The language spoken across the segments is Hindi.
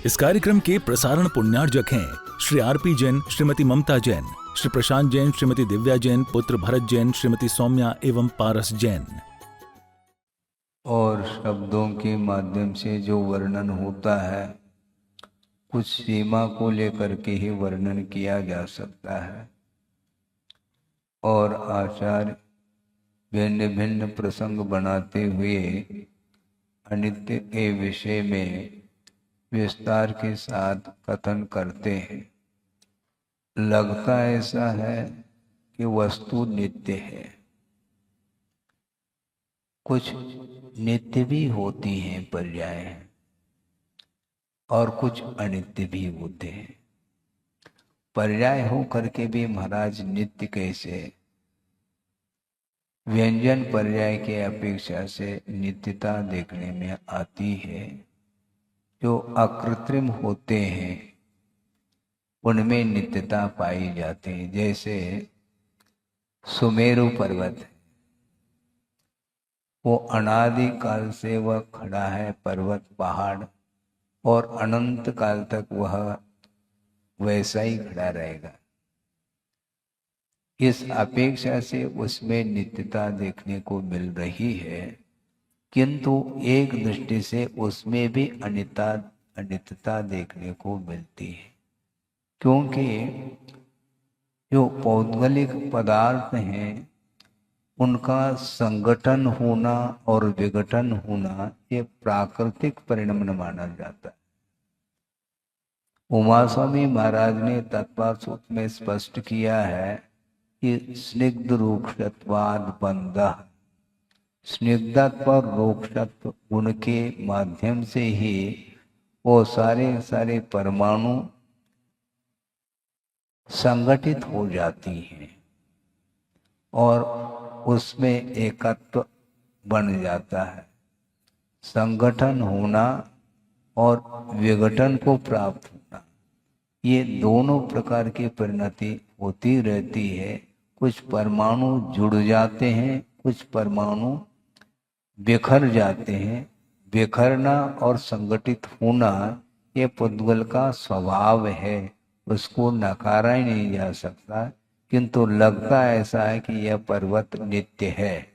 इस कार्यक्रम के प्रसारण पुण्यार्जक हैं श्री आरपी जैन, श्रीमती ममता जैन, श्री प्रशांत जैन, श्रीमती दिव्या जैन, पुत्र भरत जैन, श्रीमती सौम्या एवं पारस जैन। और शब्दों के माध्यम से जो वर्णन होता है कुछ सीमा को लेकर के ही वर्णन किया जा सकता है और आचार्य भिन्न भिन्न प्रसंग बनाते हुए अनित्य के विषय में विस्तार के साथ कथन करते हैं। लगता ऐसा है कि वस्तु नित्य है, कुछ नित्य भी होती हैं पर्याय और कुछ अनित्य भी होते हैं। पर्याय हो करके भी महाराज नित्य कैसे? व्यंजन पर्याय के अपेक्षा से नित्यता देखने में आती है। जो अकृत्रिम होते हैं उनमें नित्यता पाई जाती है। जैसे सुमेरु पर्वत है, वो अनादि काल से वह खड़ा है पर्वत पहाड़, और अनंत काल तक वह वैसा ही खड़ा रहेगा। इस अपेक्षा से उसमें नित्यता देखने को मिल रही है, किंतु एक दृष्टि से उसमें भी अनित्यता देखने को मिलती है। क्योंकि जो पौद्गलिक पदार्थ हैं उनका संगठन होना और विघटन होना ये प्राकृतिक परिणाम माना जाता है। उमा स्वामी महाराज ने तत्व सूत्र में स्पष्ट किया है कि स्निग्ध रूक्षत्वाद बंधः, स्निग्धत्व और रूक्षत्व गुण के माध्यम से ही वो सारे परमाणु संगठित हो जाती हैं और उसमें एकत्व बन जाता है। संगठन होना और विघटन को प्राप्त होना, ये दोनों प्रकार की परिणति होती रहती है। कुछ परमाणु जुड़ जाते हैं, कुछ परमाणु बिखर जाते हैं। बिखरना और संगठित होना ये पुद्गल का स्वभाव है, उसको नकारा ही नहीं जा सकता। किंतु लगता ऐसा है कि यह पर्वत नित्य है।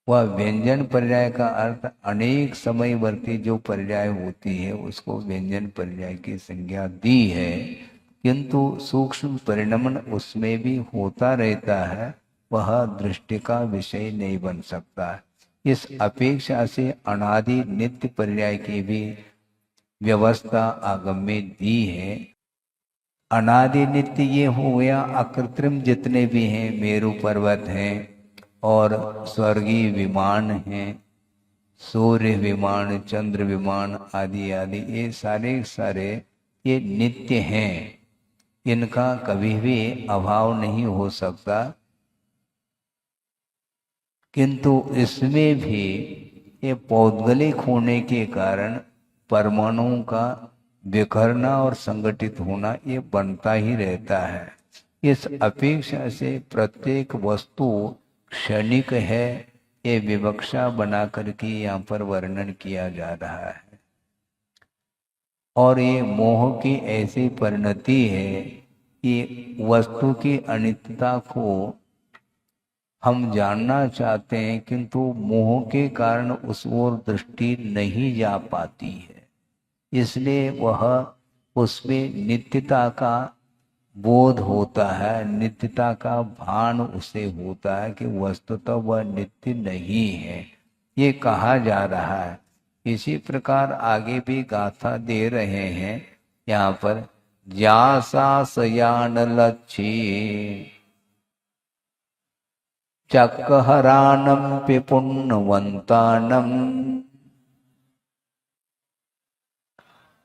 वह व्यंजन पर्याय का अर्थ अनेक समयवर्ती जो पर्याय होती है उसको व्यंजन पर्याय की संज्ञा दी है, किंतु सूक्ष्म परिणमन उसमें भी होता रहता है, वह दृष्टि का विषय नहीं बन सकता। इस अपेक्षा से अनादि नित्य पर्याय की भी व्यवस्था आगम में दी है। अनादि नित्य ये हो गया अकृत्रिम जितने भी हैं, मेरु पर्वत हैं और स्वर्गीय विमान हैं, सूर्य विमान, चंद्र विमान आदि आदि, ये सारे ये नित्य हैं, इनका कभी भी अभाव नहीं हो सकता। किंतु इसमें भी ये पौद्गलिक होने के कारण परमाणुओं का बिखरना और संगठित होना ये बनता ही रहता है। इस अपेक्षा से प्रत्येक वस्तु क्षणिक है, ये विवक्षा बना करके यहाँ पर वर्णन किया जा रहा है। और ये मोह की ऐसी परिणति है कि वस्तु की अनित्यता को हम जानना चाहते हैं, किंतु मोह के कारण उस ओर दृष्टि नहीं जा पाती है। इसलिए वह उसमें नित्यता का बोध होता है, नित्यता का भान उसे होता है कि वस्तुतः वह नित्य नहीं है, ये कहा जा रहा है। इसी प्रकार आगे भी गाथा दे रहे हैं यहाँ पर, ज्यासा सयान लक्ष्य चक्रहरानम पिपुण्यवन्तानम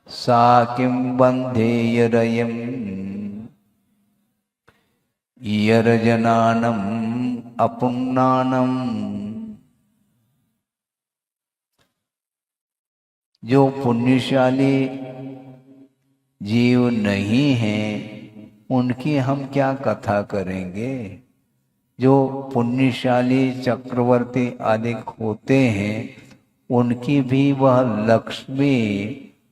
सा किं बन्धेयरयम् यरजनानम अपुण्णानम। जो पुण्यशाली जीव नहीं हैं उनकी हम क्या कथा करेंगे। जो पुण्यशाली चक्रवर्ती आदि होते हैं उनकी भी वह लक्ष्मी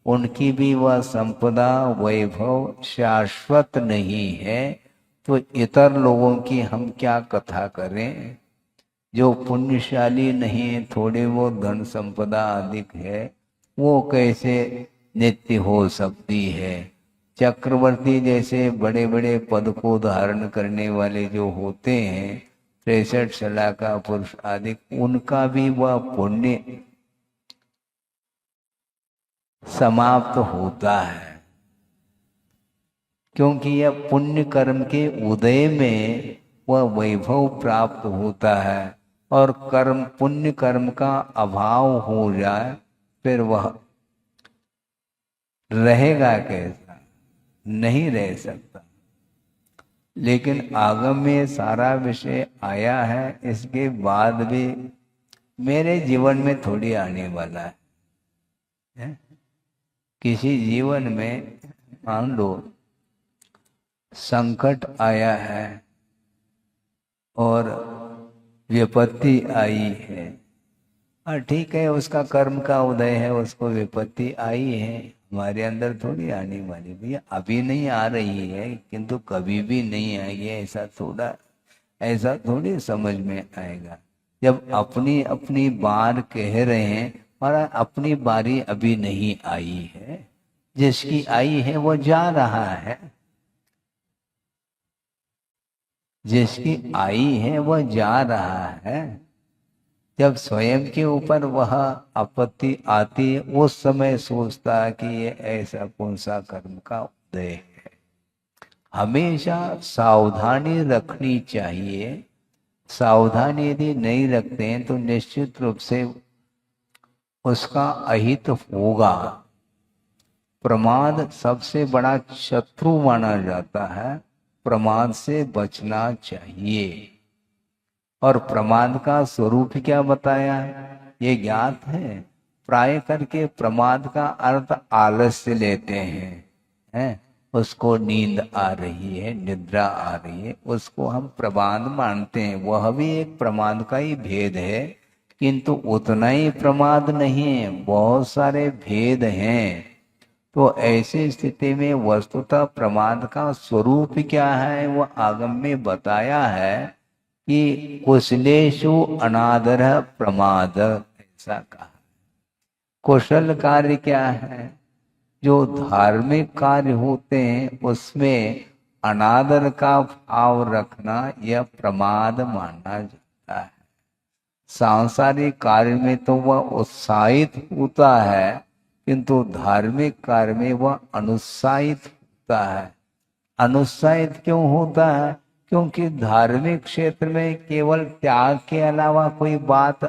उनकी भी वह संपदा वैभव शाश्वत नहीं है, तो इतर लोगों की हम क्या कथा करें। जो पुण्यशाली नहीं है, थोड़े वो धन संपदा अधिक है, वो कैसे नित्य हो सकती है। चक्रवर्ती जैसे बड़े बड़े पद को धारण करने वाले जो होते हैं, 63 सलाह का पुरुष आदि, उनका भी वह पुण्य समाप्त होता है, क्योंकि यह पुण्य कर्म के उदय में वह वैभव प्राप्त होता है। और कर्म पुण्य कर्म का अभाव हो जाए फिर वह रहेगा कैसा, नहीं रह सकता। लेकिन आगम में सारा विषय आया है, इसके बाद भी मेरे जीवन में थोड़ी आने वाला है। किसी जीवन में मान लो संकट आया है और विपत्ति आई है, हाँ ठीक है, उसका कर्म का उदय है, उसको विपत्ति आई है, हमारे अंदर थोड़ी आने वाली। भैया अभी नहीं आ रही है किंतु कभी भी नहीं आएगी, ऐसा थोड़ी समझ में आएगा। जब अपनी अपनी बार कह रहे हैं और अपनी बारी अभी नहीं आई है, जिसकी आई है वो जा रहा है, जिसकी आई है वह जा रहा है। जब स्वयं के ऊपर वह आपत्ति आती है, उस समय सोचता है कि ये ऐसा कौन सा कर्म का उदय है। हमेशा सावधानी रखनी चाहिए। सावधानी यदि नहीं रखते हैं तो निश्चित रूप से उसका अहित होगा। प्रमाद सबसे बड़ा शत्रु माना जाता है, प्रमाद से बचना चाहिए। और प्रमाद का स्वरूप क्या बताया ये ज्ञात है। प्राय करके प्रमाद का अर्थ आलस्य लेते हैं, उसको नींद आ रही है, निद्रा आ रही है, उसको हम प्रमाद मानते हैं। वह भी एक प्रमाद का ही भेद है, किंतु उतना ही प्रमाद नहीं है, बहुत सारे भेद हैं। तो ऐसी स्थिति में वस्तुतः प्रमाद का स्वरूप क्या है वो आगम में बताया है कि कुशलेषु अनादर प्रमाद, ऐसा कहा। कुशल कार्य क्या है, जो धार्मिक कार्य होते हैं उसमें अनादर का भाव रखना यह प्रमाद माना जाता है। सांसारिक कार्य में तो वह उत्साहित होता है, किंतु धार्मिक कार्य में वह अनुत्साहित होता है। अनुत्साहित क्यों होता है? क्योंकि धार्मिक क्षेत्र में केवल त्याग के अलावा कोई बात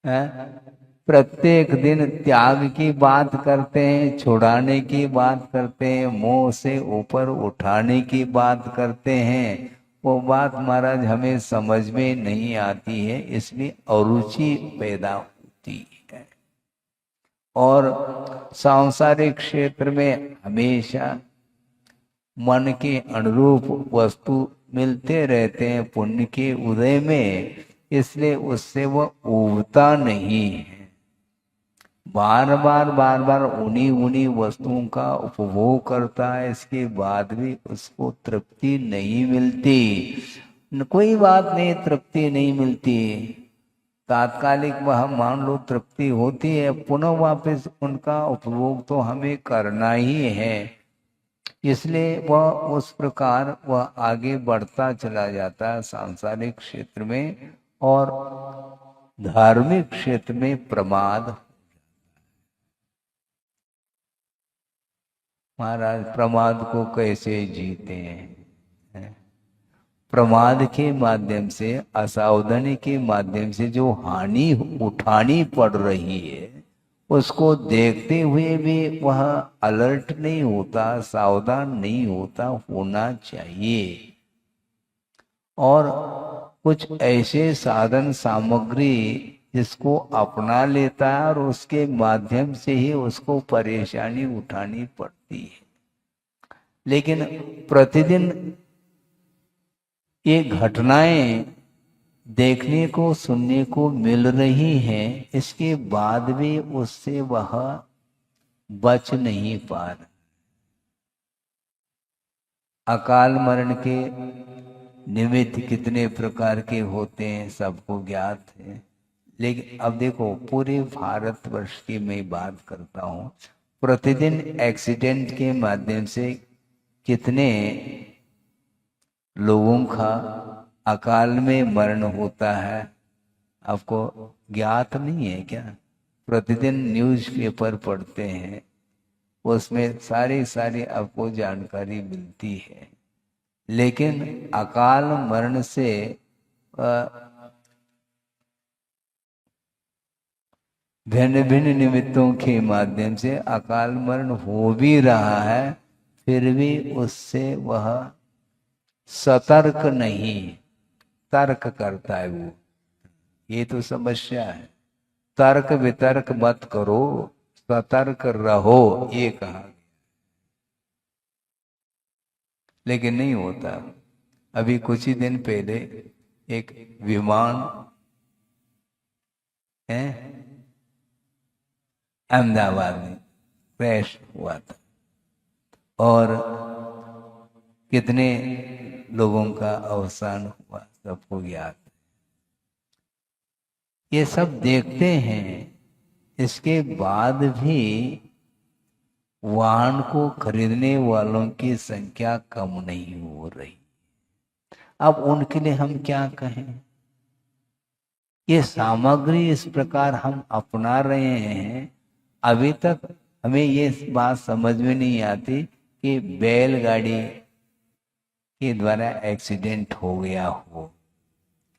है। प्रत्येक दिन त्याग की बात करते हैं, छुड़ाने की बात करते हैं, मोह से ऊपर उठाने की बात करते हैं। वो बात महाराज हमें समझ में नहीं आती है, इसलिए अरुचि पैदा होती है। और सांसारिक क्षेत्र में हमेशा मन के अनुरूप वस्तु मिलते रहते हैं पुण्य के उदय में, इसलिए उससे वह ऊबता नहीं है। बार बार उन्हीं वस्तुओं का उपभोग करता है, इसके बाद भी उसको तृप्ति नहीं मिलती। कोई बात नहीं, तृप्ति नहीं मिलती, तात्कालिक वह मान लो तृप्ति होती है, पुनः वापस उनका उपभोग तो हमें करना ही है। इसलिए वह उस प्रकार वह आगे बढ़ता चला जाता है सांसारिक क्षेत्र में, और धार्मिक क्षेत्र में प्रमाद। महाराज प्रमाद को कैसे जीते हैं? प्रमाद के माध्यम से, असावधानी के माध्यम से जो हानि उठानी पड़ रही है उसको देखते हुए भी वह अलर्ट नहीं होता, सावधान नहीं होता, होना चाहिए। और कुछ ऐसे साधन सामग्री जिसको अपना लेता है और उसके माध्यम से ही उसको परेशानी उठानी पड़ती है। लेकिन प्रतिदिन ये घटनाएं देखने को सुनने को मिल रही हैं, इसके बाद भी उससे वह बच नहीं पा रहा। अकाल मरण के निमित्त कितने प्रकार के होते हैं सबको ज्ञात है। लेकिन अब देखो, पूरे भारतवर्ष की मैं बात करता हूं, प्रतिदिन एक्सीडेंट के माध्यम से कितने लोगों का अकाल में मरण होता है, आपको ज्ञात नहीं है क्या? प्रतिदिन न्यूज़पेपर पढ़ते हैं, उसमें सारी सारी आपको जानकारी मिलती है। लेकिन अकाल मरण से भिन्न भिन्न निमित्तों के माध्यम से अकाल मरण हो भी रहा है, फिर भी उससे वह सतर्क नहीं, तर्क करता है वो। ये तो समस्या है। तर्क वितर्क मत करो, सतर्क रहो, ये कहा। लेकिन नहीं होता। अभी कुछ ही दिन पहले एक विमान है अहमदाबाद में क्रैश हुआ था और कितने लोगों का अवसान हुआ, सबको ज्ञात। ये सब देखते हैं, इसके बाद भी वाहन को खरीदने वालों की संख्या कम नहीं हो रही। अब उनके लिए हम क्या कहें? ये सामग्री इस प्रकार हम अपना रहे हैं, अभी तक हमें ये बात समझ में नहीं आती कि बैलगाड़ी के द्वारा एक्सीडेंट हो गया हो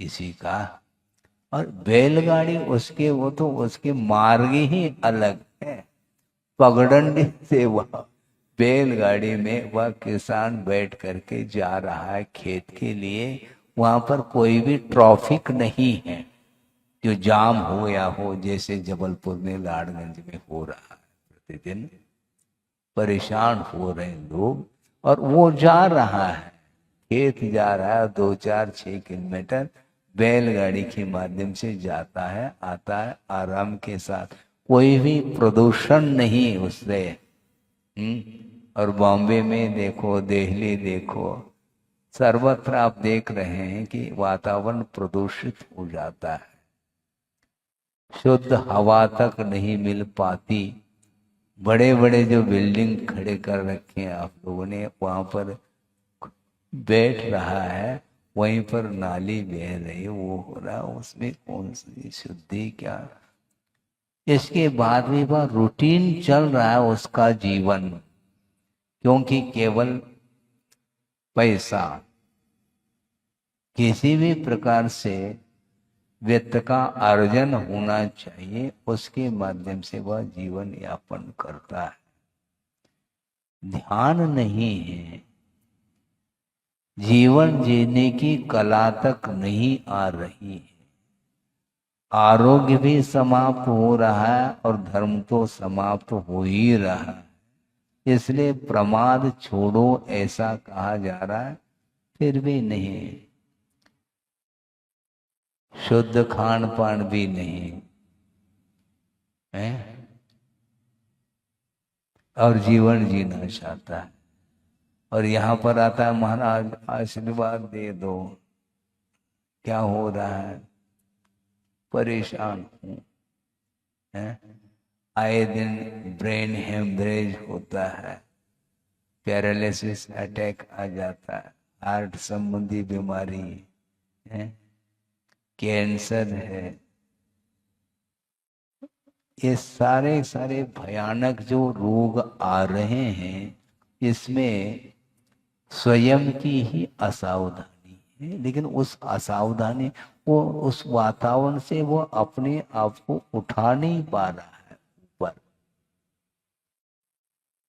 किसी का, और बैलगाड़ी उसके, वो तो उसके मार्ग ही अलग है। पगडंडी से वह बैलगाड़ी में वह किसान बैठ करके जा रहा है खेत के लिए, वहां पर कोई भी ट्रैफिक नहीं है जो जाम हो या हो, जैसे जबलपुर में लाड़गंज में हो रहा है। प्रतिदिन परेशान हो रहे हैं लोग, और वो जा रहा है, खेत जा रहा है, 2-4-6 किलोमीटर बैलगाड़ी के माध्यम से जाता है, आता है आराम के साथ, कोई भी प्रदूषण नहीं उससे। और बॉम्बे में देखो, दिल्ली देखो, सर्वत्र आप देख रहे हैं कि वातावरण प्रदूषित हो जाता है, शुद्ध हवा तक नहीं मिल पाती। बड़े बड़े जो बिल्डिंग खड़े कर रखे हैं आप लोगों ने, वहां पर बैठ रहा है, वहीं पर नाली बह रही, वो हो रहा, उसमें कौन सी शुद्धि क्या? इसके बाद भी वह रूटीन चल रहा है उसका जीवन, क्योंकि केवल पैसा, किसी भी प्रकार से वित्त का अर्जन होना चाहिए, उसके माध्यम से वह जीवन यापन करता है। ध्यान नहीं है, जीवन जीने की कला तक नहीं आ रही है, आरोग्य भी समाप्त हो रहा है और धर्म तो समाप्त हो ही रहा है। इसलिए प्रमाद छोड़ो ऐसा कहा जा रहा है, फिर भी नहीं, शुद्ध खान पान भी नहीं है, और जीवन जीना चाहता है, और यहाँ पर आता है महाराज आशीर्वाद दे दो। क्या हो रहा है? परेशान हूं, आए दिन ब्रेन हेमरेज होता है, पैरालिसिस अटैक आ जाता है, हार्ट संबंधी बीमारी है, कैंसर है, ये सारे सारे भयानक जो रोग आ रहे हैं, इसमें स्वयं की ही असावधानी है। लेकिन उस असावधानी, वो उस वातावरण से वो अपने आप को उठा नहीं पा रहा है ऊपर,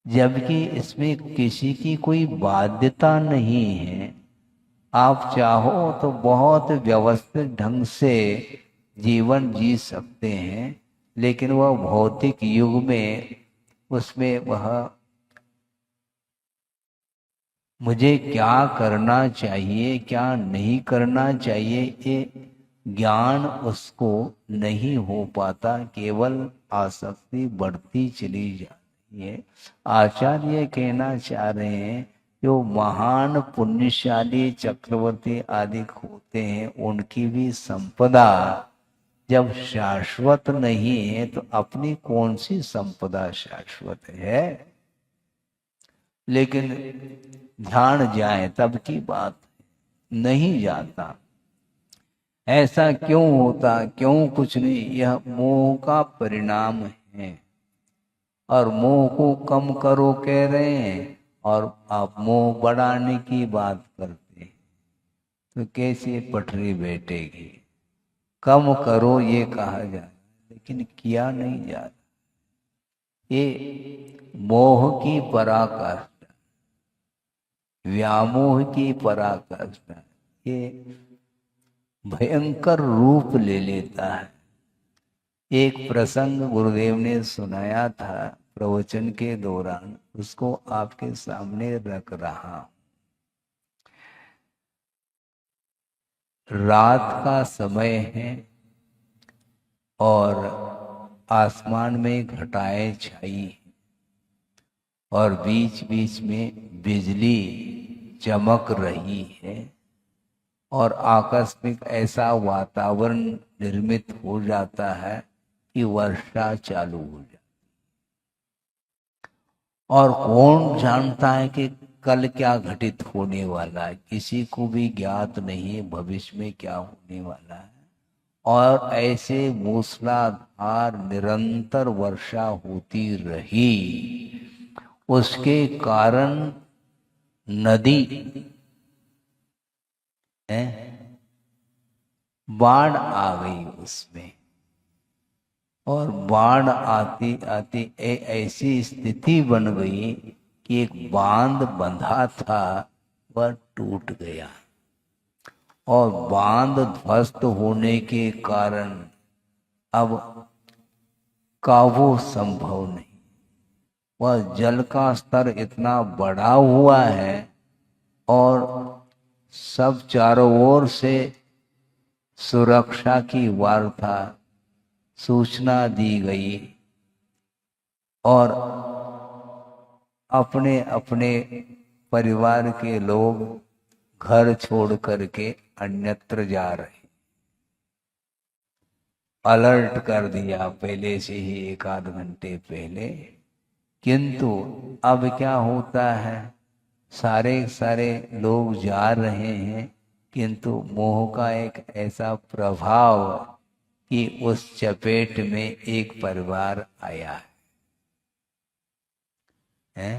जबकि इसमें किसी की कोई बाध्यता नहीं है। आप चाहो तो बहुत व्यवस्थित ढंग से जीवन जी सकते हैं, लेकिन वह भौतिक युग में, उसमें वह मुझे क्या करना चाहिए क्या नहीं करना चाहिए, ये ज्ञान उसको नहीं हो पाता, केवल आसक्ति बढ़ती चली जाती है। आचार्य कहना चाह रहे हैं जो महान पुण्यशाली चक्रवर्ती आदि होते हैं उनकी भी संपदा जब शाश्वत नहीं है तो अपनी कौन सी संपदा शाश्वत है। लेकिन ध्यान जाए तब की बात, नहीं जाता। ऐसा क्यों होता, क्यों कुछ नहीं, यह मोह का परिणाम है। और मोह को कम करो कह रहे हैं और आप मोह बढ़ाने की बात करते हैं, तो कैसे पटरी बैठेगी। कम करो ये कहा जा, लेकिन किया नहीं जा रहा। ये मोह की पराकाष्ठा, व्यामोह की पराकाष्ठा, ये भयंकर रूप ले लेता है। एक प्रसंग गुरुदेव ने सुनाया था प्रवचन के दौरान, उसको आपके सामने रख रहा हूं। रात का समय है और आसमान में घटाएं छाई और बीच बीच में बिजली चमक रही है और आकस्मिक ऐसा वातावरण निर्मित हो जाता है कि वर्षा चालू हो जाती। और कौन जानता है कि कल क्या घटित होने वाला है, किसी को भी ज्ञात नहीं है भविष्य में क्या होने वाला है। और ऐसे मूसलाधार निरंतर वर्षा होती रही, उसके कारण नदी बाढ़ आ गई उसमें। और बाढ़ आती आती ऐसी स्थिति बन गई कि एक बांध बंधा था वह टूट गया और बांध ध्वस्त होने के कारण अब काबू संभव नहीं। वह जल का स्तर इतना बढ़ा हुआ है और सब चारों ओर से सुरक्षा की वार्ता सूचना दी गई और अपने अपने परिवार के लोग घर छोड़ करके अन्यत्र जा रहे। अलर्ट कर दिया पहले से ही, एक आध घंटे पहले। किंतु अब क्या होता है, सारे लोग जा रहे हैं, किंतु मोह का एक ऐसा प्रभाव कि उस चपेट में एक परिवार आया है।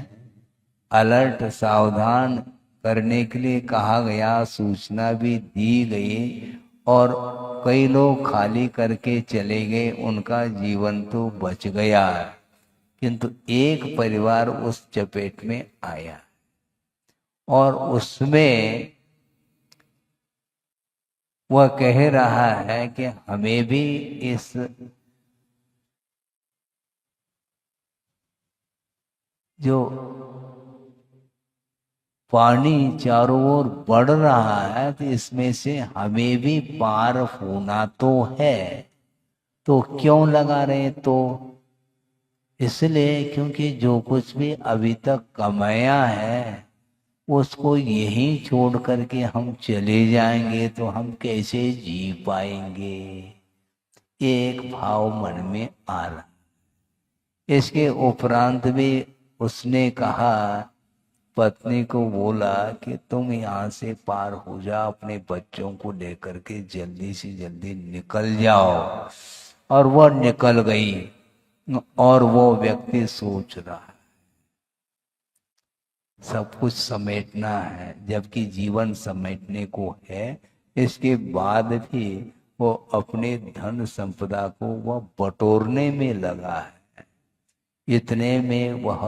अलर्ट, सावधान करने के लिए कहा गया, सूचना भी दी गई और कई लोग खाली करके चले गए, उनका जीवन तो बच गया, किंतु एक परिवार उस चपेट में आया और उसमें वह कह रहा है कि हमें भी इस जो पानी चारों ओर बढ़ रहा है तो इसमें से हमें भी पार होना तो है, तो क्यों लगा रहे, तो इसलिए क्योंकि जो कुछ भी अभी तक कमाया है उसको यहीं छोड़ करके हम चले जाएंगे तो हम कैसे जी पाएंगे। एक भाव मन में आ रहा। इसके उपरांत भी उसने कहा, पत्नी को बोला कि तुम यहाँ से पार हो जाओ, अपने बच्चों को लेकर के जल्दी से जल्दी निकल जाओ। और वह निकल गई और वो व्यक्ति सोच रहा है सब कुछ समेटना है, जबकि जीवन समेटने को है। इसके बाद भी वो अपने धन संपदा को वह बटोरने में लगा है। इतने में वह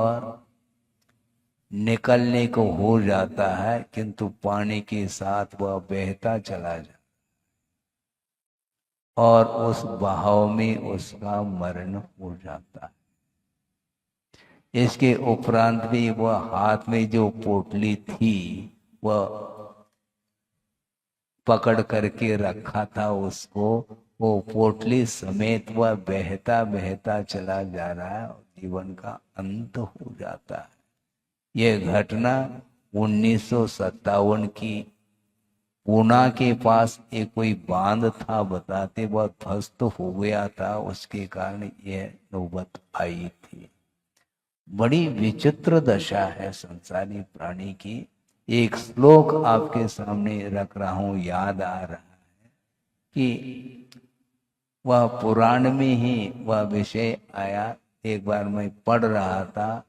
निकलने को हो जाता है, किंतु पानी के साथ वह बहता चला जाता और उस बहाव में उसका मरण हो जाता है। इसके उपरांत भी वह हाथ में जो पोटली थी वह पकड़ करके रखा था उसको, वो पोटली समेत वह बहता बहता चला जा रहा है और जीवन का अंत हो जाता है। ये घटना 1957 की पूना के पास एक कोई बांध था, बताते वह ध्वस्त हो गया था, उसके कारण यह नौबत आई थी। बड़ी विचित्र दशा है संसारी प्राणी की। एक श्लोक आपके सामने रख रहा हूं, याद आ रहा है कि वह पुराण में ही वह विषय आया। एक बार मैं पढ़ रहा था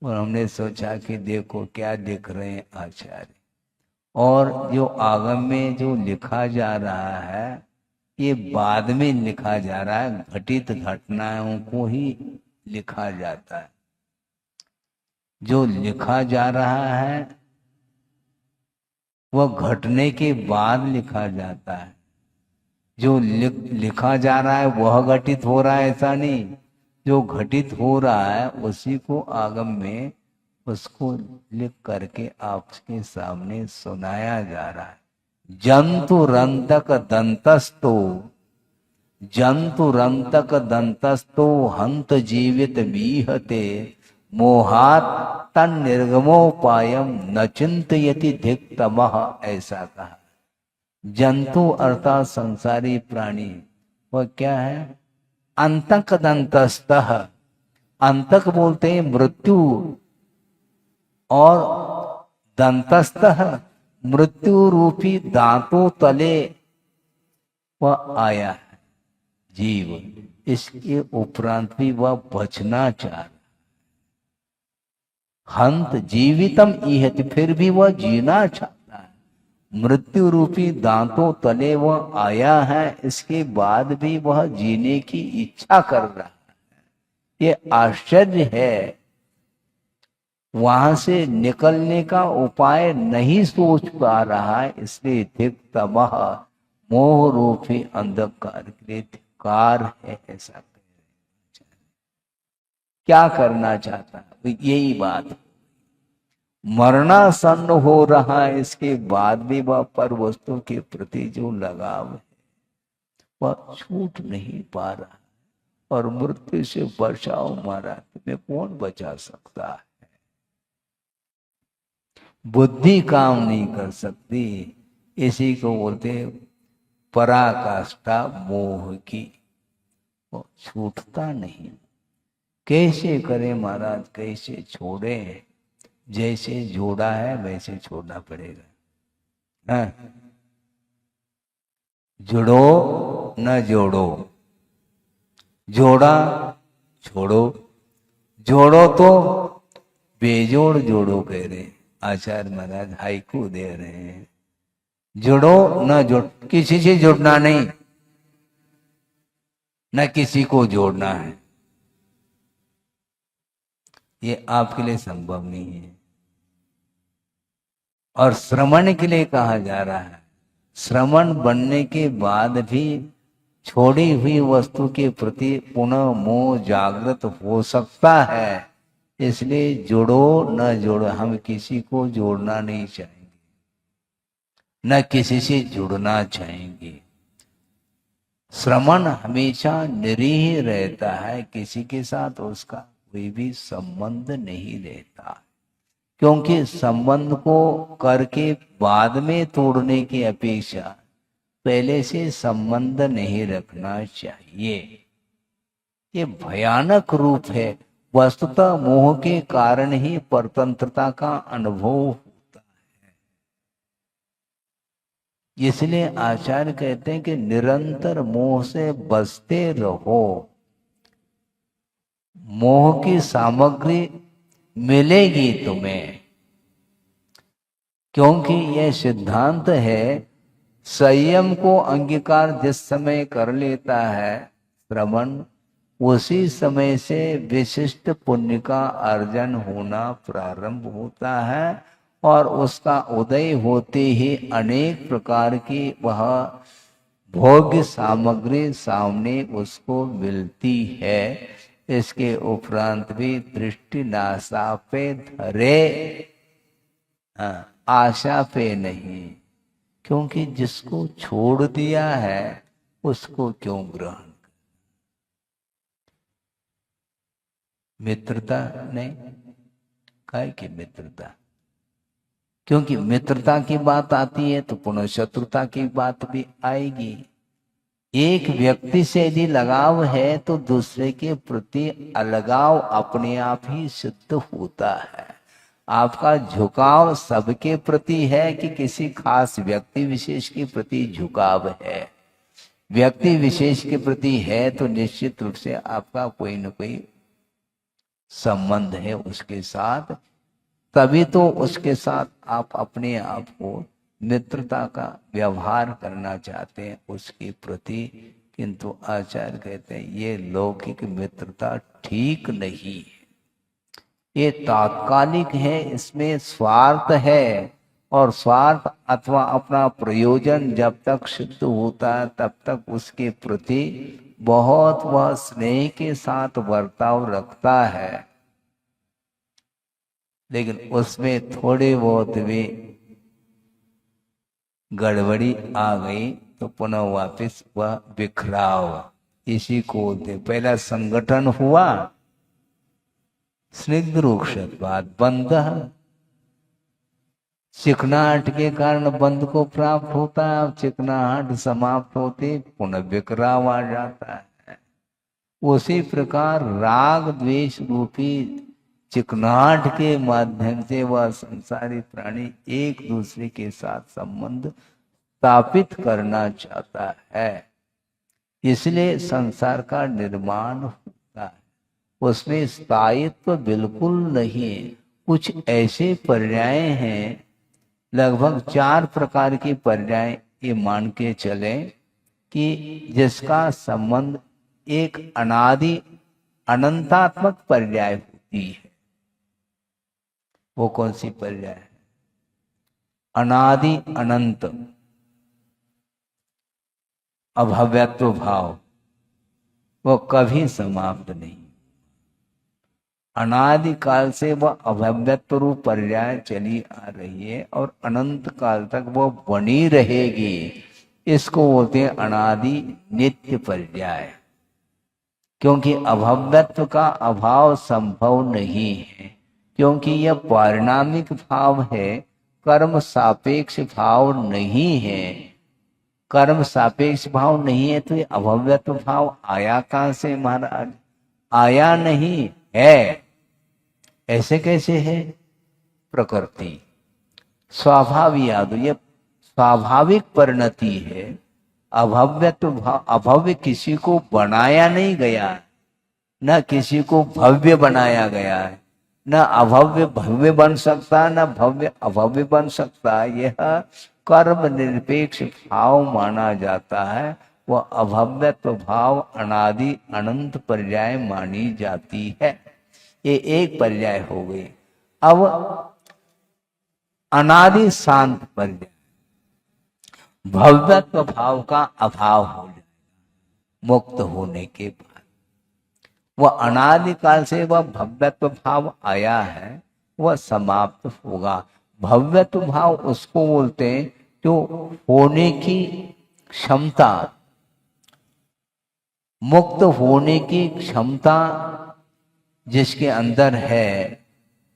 और हमने सोचा कि देखो क्या लिख रहे हैं आचार्य, और जो आगम में जो लिखा जा रहा है ये बाद में लिखा जा रहा है, घटित घटनाओं को ही लिखा जाता है। जो लिखा जा रहा है वह घटने के बाद लिखा जाता है। जो लिखा जा रहा है वह घटित हो रहा है, ऐसा नहीं। जो घटित हो रहा है उसी को आगम में उसको लिख करके आपके सामने सुनाया जा रहा है। जंतुरंतक दंतस्तो, जंतुरंतक दंतस्तो हंत जीवित बीहते, मोहात तन निर्गमोपायम न चिंतयति धिक्तमः, ऐसा कहा। जंतु अर्थात संसारी प्राणी वह क्या है? अंतक दंतस्तः, अंतक बोलते हैं मृत्यु, और दंतस्तः मृत्यु रूपी दांतों तले वह आया है जीव। इसके उपरांत भी वह बचना चाह, हंत जीवितम इहति, फिर भी वह जीना चाहता है। मृत्यु रूपी दांतों तले वह आया है, इसके बाद भी वह जीने की इच्छा कर रहा है। ये आश्चर्य है। वहां से निकलने का उपाय नहीं सोच पा रहा है, इसलिए धिक्तमः, मोह रूपी अंधकार के लिए धिक्कार है, ऐसा कह रहे हैं। क्या करना चाहता है? यही बात, मरणासन्न हो रहा है, इसके बाद भी वह पर वस्तु के प्रति जो लगाव है वह छूट नहीं पा रहा। और मृत्यु से बचाओ महाराज, तुम्हें कौन बचा सकता है? बुद्धि काम नहीं कर सकती। इसी को बोलते पराकाष्ठा मोह की, वो छूटता नहीं। कैसे करें महाराज, कैसे छोड़े? जैसे जोड़ा है वैसे छोड़ना पड़ेगा। हाँ? जुड़ो न जोड़ो, जोड़ा छोड़ो, जोड़ो तो बेजोड़ जोड़ो कह रहे आचार्य महाराज, हाइकू दे रहे हैं। जुड़ो न जोड़, किसी से जुड़ना नहीं, न किसी को जोड़ना है, ये आपके लिए संभव नहीं है। और श्रमण के लिए कहा जा रहा है। श्रमण बनने के बाद भी छोड़ी हुई वस्तु के प्रति पुनः मोह जागृत हो सकता है, इसलिए जोड़ो न जोड़ो, हम किसी को जोड़ना नहीं चाहेंगे, न किसी से जुड़ना चाहेंगे। श्रमण हमेशा निरीह रहता है, किसी के साथ उसका कोई भी संबंध नहीं रहता, क्योंकि संबंध को करके बाद में तोड़ने की अपेक्षा पहले से संबंध नहीं रखना चाहिए। ये भयानक रूप है। वस्तुतः मोह के कारण ही परतंत्रता का अनुभव होता है। इसलिए आचार्य कहते हैं कि निरंतर मोह से बचते रहो। मोह की सामग्री मिलेगी तुम्हें, क्योंकि यह सिद्धांत है, संयम को अंगीकार जिस समय कर लेता है श्रवण, उसी समय से विशिष्ट पुण्य का अर्जन होना प्रारंभ होता है, और उसका उदय होते ही अनेक प्रकार की वह भोग्य सामग्री सामने उसको मिलती है। इसके उपरांत भी दृष्टि नासा पे धरे, आशा पे नहीं, क्योंकि जिसको छोड़ दिया है उसको क्यों ग्रहण? मित्रता नहीं, काय की मित्रता? क्योंकि मित्रता की बात आती है तो पुनः शत्रुता की बात भी आएगी। एक व्यक्ति से यदि लगाव है तो दूसरे के प्रति अलगाव अपने आप ही सिद्ध होता है। आपका झुकाव सबके प्रति है कि किसी खास व्यक्ति विशेष के प्रति झुकाव है? व्यक्ति विशेष के प्रति है तो निश्चित रूप से आपका कोई न कोई संबंध है उसके साथ, तभी तो उसके साथ आप अपने आप को मित्रता का व्यवहार करना चाहते हैं उसके प्रति। किंतु आचार्य कहते हैं ये लौकिक मित्रता ठीक नहीं है, ये तात्कालिक है, इसमें स्वार्थ है, और स्वार्थ अथवा अपना प्रयोजन जब तक सिद्ध होता है तब तक उसके प्रति बहुत वह स्नेह के साथ बर्ताव रखता है, लेकिन उसमें थोड़े बहुत भी गड़बड़ी आ गई तो पुनः वापस वह बिखराव, इसी को बोलते। पहला संगठन हुआ, स्निग्ध रूक्षत्वात् बंध, चिकनाहट के कारण बंध को प्राप्त होता है, चिकनाहट समाप्त होते पुनः बिखराव आ जाता है। उसी प्रकार राग द्वेष रूपी चिकनाहट के माध्यम से वह संसारी प्राणी एक दूसरे के साथ संबंध स्थापित करना चाहता है, इसलिए संसार का निर्माण होता है। उसमें स्थायित्व बिल्कुल नहीं। कुछ ऐसे पर्याय हैं, लगभग 4 प्रकार की पर्याय ये मान के चले कि जिसका संबंध एक अनादि अनंतात्मक पर्याय होती है। वो कौन सी पर्याय है? अनादि अनंत अभव्यत्व भाव, वो कभी समाप्त नहीं। अनादि काल से वह अभव्यत्व रूप पर्याय चली आ रही है और अनंत काल तक वह बनी रहेगी। इसको बोलते हैं अनादि नित्य पर्याय, क्योंकि अभव्यत्व का अभाव संभव नहीं है, क्योंकि यह पारिणामिक भाव है, कर्म सापेक्ष भाव नहीं है। कर्म सापेक्ष भाव नहीं है तो ये अभव्यत्व भाव आया कहां से महाराज? आया नहीं है। ऐसे कैसे है? प्रकृति स्वाभाविक आदि, ये स्वाभाविक परिणति है। अभव्यत्व भाव, अभव्य किसी को बनाया नहीं गया, न किसी को भव्य बनाया गया है, न अभव्य भव्य बन सकता, न भव्य अभव्य बन सकता। यह कर्म निरपेक्ष भाव माना जाता है। वह अभव्यत्व भाव अनादि अनंत पर्याय मानी जाती है। ये एक पर्याय हो गई। अब अनादि शांत पर्याय, भव्यत्व भाव का अभाव हो जाएगा मुक्त होने के बाद। वह अनादिकाल से वह भव्यत्व भाव आया है, वह समाप्त होगा। भव्यत्व भाव उसको बोलते हैं जो होने की क्षमता, मुक्त होने की क्षमता जिसके अंदर है,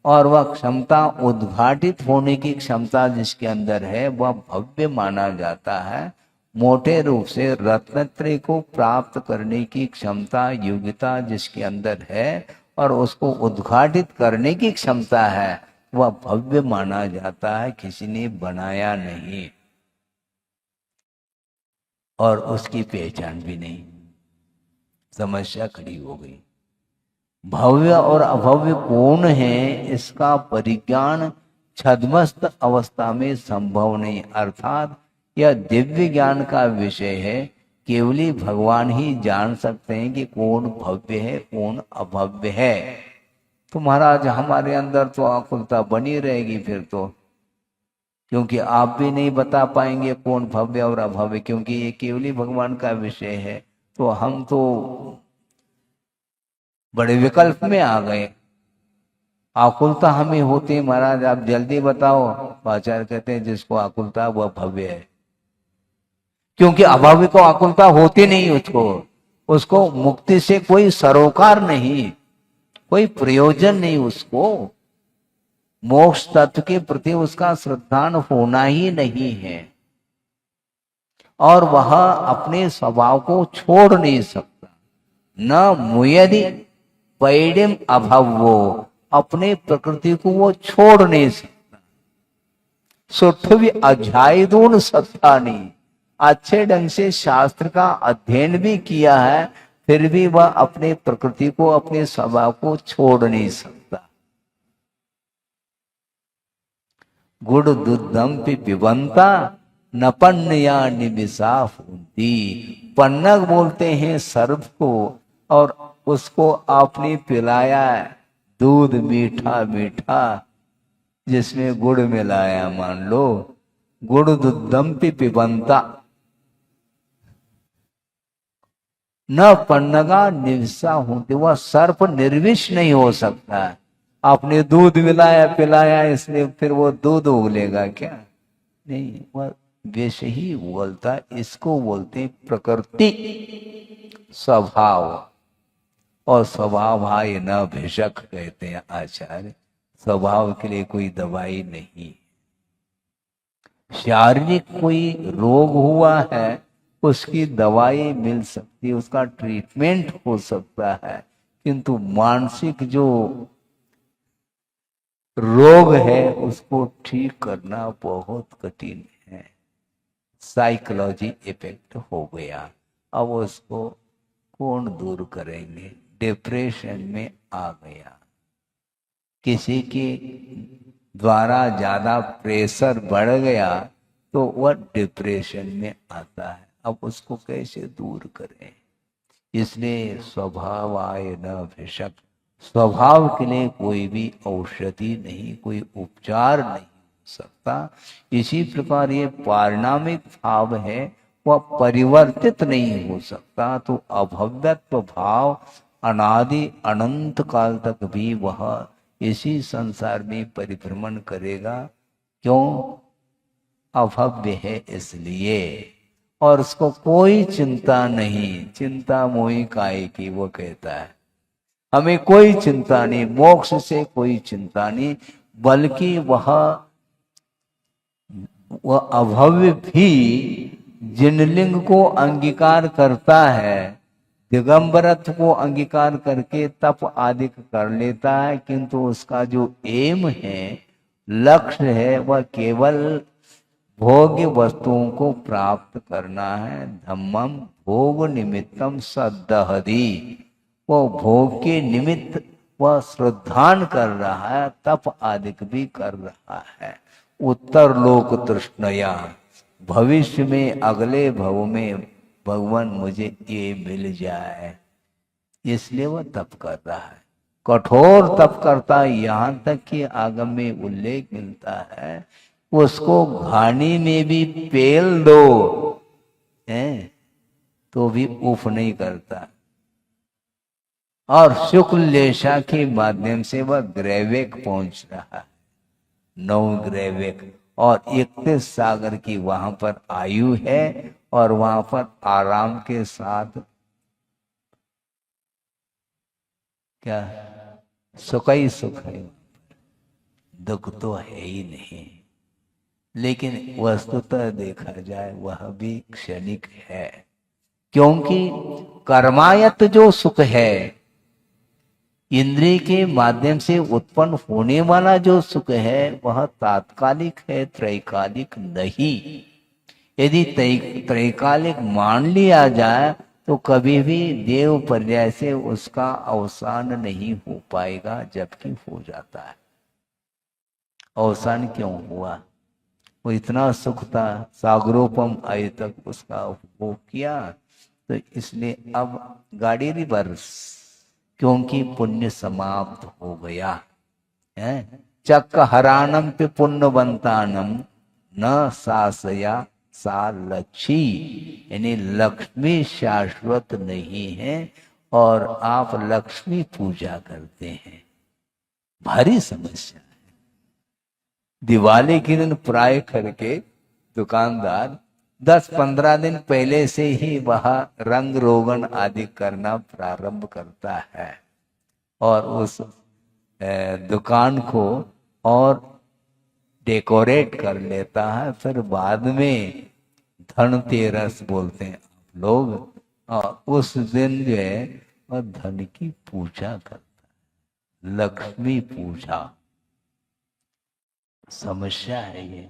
और वह क्षमता उद्घाटित होने की क्षमता जिसके अंदर है, वह भव्य माना जाता है। मोटे रूप से रत्नत्रय को प्राप्त करने की क्षमता, योग्यता जिसके अंदर है और उसको उद्घाटित करने की क्षमता है, वह भव्य माना जाता है। किसी ने बनाया नहीं और उसकी पहचान भी नहीं। समस्या खड़ी हो गई। भव्य और अभव्य कौन है, इसका परिज्ञान छद्मस्त अवस्था में संभव नहीं, अर्थात यह दिव्य ज्ञान का विषय है। केवली भगवान ही जान सकते हैं कि कौन भव्य है कौन अभव्य है। तो महाराज हमारे अंदर तो आकुलता बनी रहेगी फिर तो, क्योंकि आप भी नहीं बता पाएंगे कौन भव्य और अभव्य, क्योंकि ये केवली भगवान का विषय है। तो हम तो बड़े विकल्प में आ गए। आकुलता हमें होती है महाराज, आप जल्दी बताओ। आचार्य कहते हैं जिसको आकुलता वह भव्य है। क्योंकि अभावी को आकुलता होती नहीं उसको मुक्ति से कोई सरोकार नहीं, कोई प्रयोजन नहीं, उसको मोक्ष तत्व के प्रति उसका श्रद्धान होना ही नहीं है, और वह अपने स्वभाव को छोड़ नहीं सकता। न मुयदि पैडिम अभवो, अपने प्रकृति को वो छोड़ नहीं सकता। सुठवी अध्यायदून सत्तानी, अच्छे ढंग से शास्त्र का अध्ययन भी किया है, फिर भी वह अपने प्रकृति को, अपने स्वभाव को छोड़ नहीं सकता। गुड़ दुद्धम पिबंता न पन्नया निमिषा होती, पन्नग बोलते हैं सर्प को, और उसको आपने पिलाया दूध मीठा मीठा जिसमें गुड़ मिलाया, मान लो गुड़ दुद्धम पिबंता न पन्नगा निविषा होती, वह सर्प निर्विष नहीं हो सकता। आपने दूध मिलाया पिलाया इसलिए फिर वो दूध उगलेगा क्या? नहीं, वह विष ही उगलता। इसको बोलते प्रकृति स्वभाव, और स्वभाव भाई न भिषक कहते हैं आचार्य। स्वभाव के लिए कोई दवाई नहीं। शारीरिक कोई रोग हुआ है उसकी दवाई मिल सकती है, उसका ट्रीटमेंट हो सकता है, किंतु मानसिक जो रोग है उसको ठीक करना बहुत कठिन है। साइकोलॉजी इफेक्ट हो गया, अब उसको कौन दूर करेंगे? डिप्रेशन में आ गया, किसी के द्वारा ज्यादा प्रेशर बढ़ गया तो वह डिप्रेशन में आता है। अब उसको कैसे दूर करें? इसलिए स्वभाव आए न भिषक, स्वभाव के लिए कोई भी औषधि नहीं, कोई उपचार नहीं हो सकता। इसी प्रकार ये पारिणामिक भाव है, वह परिवर्तित नहीं हो सकता। तो अभव्यत्व भाव अनादि अनंत काल तक भी वह इसी संसार में परिभ्रमण करेगा। क्यों? अभव्य है इसलिए, और उसको कोई चिंता नहीं। चिंता मोहि काहे की, वो कहता है हमें कोई चिंता नहीं, मोक्ष से कोई चिंता नहीं, बल्कि वह अभव्य भी जिनलिंग को अंगीकार करता है, दिगंबरत्व को अंगीकार करके तप आदि कर लेता है, किंतु उसका जो एम है, लक्ष्य है, वह केवल भोग्य वस्तुओं को प्राप्त करना है। धम्मम भोग निमित्तम सदहदी, वो भोग के निमित्त वह श्रद्धान कर रहा है, तप आदि भी कर रहा है। उत्तर लोक तृष्णया, भविष्य में अगले भव में भगवान मुझे ये मिल जाए, इसलिए वह तप कर रहा है, कठोर तप करता है। यहाँ तक कि आगम में उल्लेख मिलता है, उसको घानी में भी पेल दो है तो भी उफ नहीं करता। और शुक्ल लेशा के माध्यम से वह ग्रैवेक पहुंच रहा है, 9 ग्रैवेक, और 31 सागर की वहां पर आयु है, और वहां पर आराम के साथ क्या सुख ही सुख है, दुख तो है ही नहीं। लेकिन वस्तुतः देखा जाए वह भी क्षणिक है, क्योंकि कर्मायत जो सुख है, इंद्रिय के माध्यम से उत्पन्न होने वाला जो सुख है, वह तात्कालिक है, त्रैकालिक नहीं। यदि त्रैकालिक मान लिया जाए तो कभी भी देव पर्याय से उसका अवसान नहीं हो पाएगा, जबकि हो जाता है। अवसान क्यों हुआ? वो इतना सुख था, सागरोपम आय तक उसका उपभोग किया, तो इसलिए अब गाड़ी रिवर्स, क्योंकि पुण्य समाप्त हो गया है। चक्क हरानम पे पुण्यवंतानम न सासया सा लक्ष्मी, यानी लक्ष्मी शाश्वत नहीं है, और आप लक्ष्मी पूजा करते हैं, भारी समस्या है। दिवाली के दिन प्राय करके दुकानदार 10-15 दिन पहले से ही वह रंग रोगन आदि करना प्रारंभ करता है और उस दुकान को और डेकोरेट कर लेता है। फिर बाद में धनतेरस बोलते हैं लोग, और उस दिन जो है वह धन की पूजा करता है, लक्ष्मी पूजा। समस्या है ये।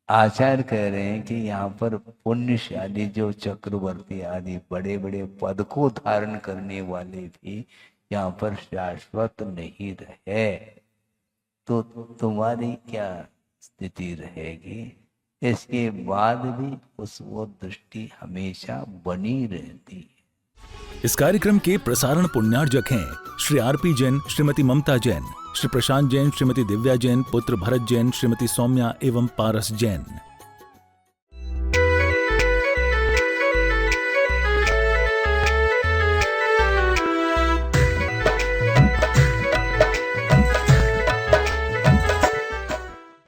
आचार्य कह रहे हैं कि यहाँ पर पुण्यशाली जो चक्रवर्ती आदि बड़े बड़े पद को धारण करने वाले भी यहाँ पर शाश्वत नहीं रहे, तो तुम्हारी क्या स्थिति रहेगी? इसके बाद भी उस वो दृष्टि हमेशा बनी रहती है। इस कार्यक्रम के प्रसारण पुण्यार्जक हैं श्री आरपी जैन, श्रीमती ममता जैन, श्री प्रशांत जैन, श्रीमती दिव्या जैन, पुत्र भरत जैन, श्रीमती सौम्या एवं पारस जैन।